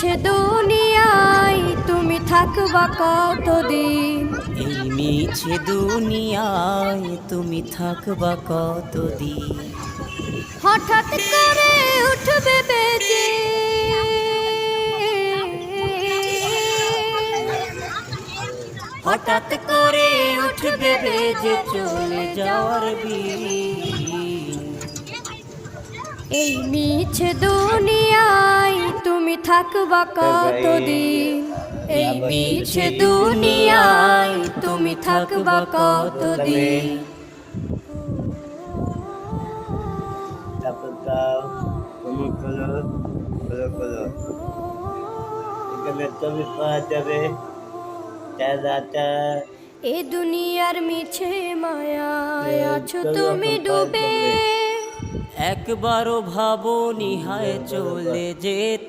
মিছে দুনিয়ায় তুমি থাকবা কতদিন? এই মিছে দুনিয়ায় তুমি থাকবা কতদিন? হঠাৎ করে উঠবে বেজে হঠাৎ করে উঠবে বেজে চলে যাওয়ার বিন। এই মিছে দুনিয়ায় তুমি থাকবা কতদিন? এই মিছে দুনিয়ায় তুমি থাকবা কতদিন? তারপর তাও তুমি খোলো খোলো খোলো, এখানে ছবি পাওয়া যাবে। এ দুনিয়ার মিছে মায়ায় আছো তুমি ডুবে। একবারও ভাবো নিহায় চলে যেতে।